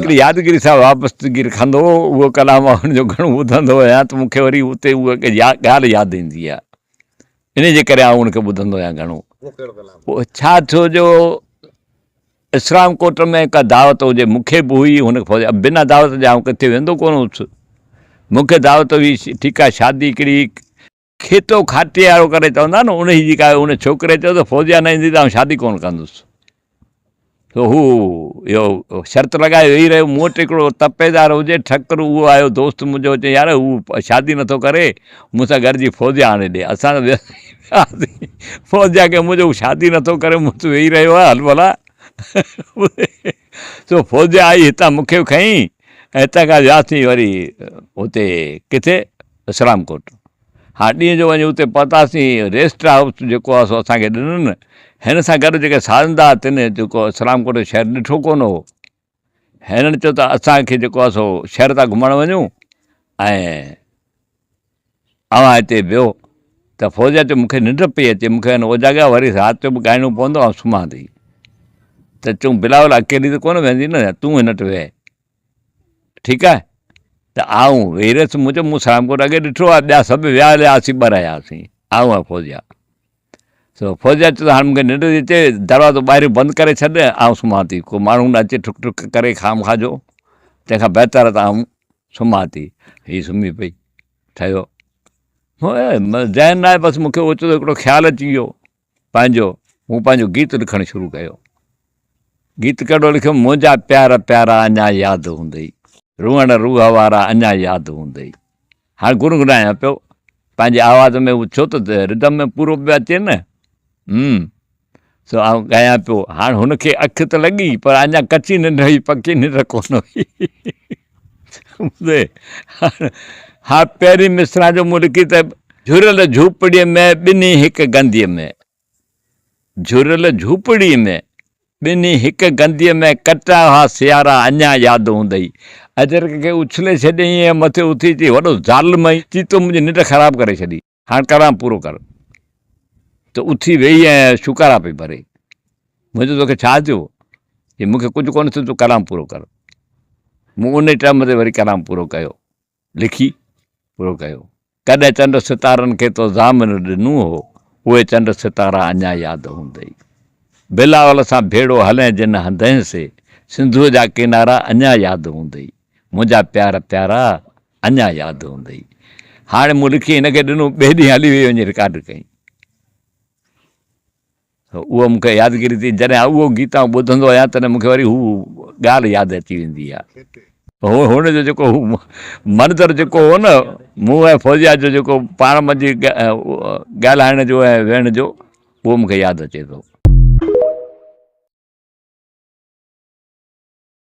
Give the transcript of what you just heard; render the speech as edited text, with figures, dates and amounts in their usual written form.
हिकिड़ी यादगिरी सां वापसि रखंदो उहो कलाम हुनजो घणो ॿुधंदो आहियां त मूंखे वरी उते उहा ॻाल्हि यादि ईंदी आहे, इन जे करे आउं उनखे ॿुधंदो आहियां घणो। पोइ छा थियो जो इस्लाम कोट में का दावत हुजे, मूंखे बि हुई, हुन बिना दावत जे आउं किथे वेंदो कोन हुउसि। मूंखे दावत हुई, ठीकु आहे, शादी हिकिड़ी खेतो खाटे वारो करे चवंदा न, उन जी का उन छोकिरे चयो त फौजिया न ईंदी त आउं शादी कोन कंदुसि। त हू इहो शर्त लॻाए वेही रहियो। मूं वटि हिकिड़ो तपेदार हुजे ठकरु, उहो आयो दोस्त मुंहिंजो, चई यार हू शादी नथो करे, मूंसां गॾिजी फौजिया आणे ॾे। असां त वियासीं, फौजिया खे मुंहिंजो शादी नथो करे, मूंसां वेही रहियो आहे, हल भला। सो फौजिया आई, हितां मूंखे खईं ऐं हितां खां वियासीं वरी हुते किथे इस्लाम कोट। हा, ॾींहं जो वञी उते पहुतासीं, रेस्ट हाउस जेको आहे सो असांखे ॾिननि। हिन सां गॾु जेके साज़ंदा तिन, जेको इस्लाम कोट शहरु ॾिठो कोन हो, हिननि चयो त असांखे जेको आहे सो शहर था घुमणु वञूं ऐं अवां हिते वियो। त फौजिया चयो मूंखे निंड पई अचे, मूंखे हिन ओजाॻिया, वरी राति जो बि ॻाइणो पवंदो, ऐं सुम्हां थी। त चऊं बिलावल अकेली त कोन वेंदी न, तूं हिन वटि वेह, ठीकु आहे। त आऊं वेही रहियसि, मुंहिंजो मूं इस्लाम कोट अॻे ॾिठो आहे, ॿिया सभु विया हलियासीं, ॿ रहियासीं, आऊं आहे फौजिया। सो फौजिया चयो त हाणे मूंखे निंड थी अचे, दरवाज़ो ॿाहिरियों बंदि करे छॾ, आऊं सुम्हां थी, को माण्हू न अचे ठुक ठुक करे खाम खाजो, तंहिंखां बहितर त आऊं सुम्हां थी। हीअ सुम्ही पई, ठहियो ज़हन न आहे, बसि मूंखे ओचितो हिकिड़ो ख़्यालु अची वियो पंहिंजो। मूं पंहिंजो गीत लिखणु शुरू कयो। गीत कहिड़ो लिखियो, मुंहिंजा प्यार प्यारा अञा यादि हूंदई, रूअण रूह वारा अञा यादि हूंदई। हाणे गुनगुनायां पियो पंहिंजी आवाज़ में, उहो छो त रिदम में पूरो पियो अचे न। सो आउं ॻायां पियो। हाणे हुनखे अखि त लॻी, पर अञा कची निंड हुई, पकी निंड कोन हुई। हा, पहिरीं मिसरा जो मूं लिखी त, झुरियल झूपड़ीअ में ॿिन्ही हिकु गंदीअ में, झुरियल झूपड़ीअ में ॿिन्ही हिकु गंदीअ में, कटा हुआ सियारा अञा यादि हूंदई। अजरक खे उछले छॾियईं ऐं मथे उथी अची वॾो ज़ालिम ई चीतो मुंहिंजी निंड ख़राबु करे छॾी। हाणे कलाम पूरो कर। त उथी वेही ऐं शुकारा पई भरे। मुंहिंजो तोखे छा थियो, की मूंखे कुझु कोन थियो, तूं कलाम पूरो कर। मूं उन टाइम ते वरी कलाम पूरो कयो, लिखी पूरो कयो। कॾहिं चंड सितारनि खे तो ज़ामिन ॾिनो हो, उहे चंड सितारा अञा यादि हूंदई। बिलावल सां भेड़ो हलें जिन हंधइ से, सिंधूअ जा किनारा अञा यादि हूंदई। मुंहिंजा प्यार प्यारा अञा यादि हूंदई। हाणे मूं लिखी हिनखे ॾिनो, ॿिए ॾींहुं हली वई वञी रिकार्ड कई। उहो मूंखे यादगिरी थी, जॾहिं उहो गीत आउं ॿुधंदो आहियां तॾहिं मूंखे वरी हू ॻाल्हि यादि अची वेंदी आहे। हुनजो जेको मंज़र जेको हो न, मूं ऐं फौजिया जो जेको पाण मंझि ॻाल्हाइण जो ऐं वेहण जो, उहो मूंखे यादि अचे थो।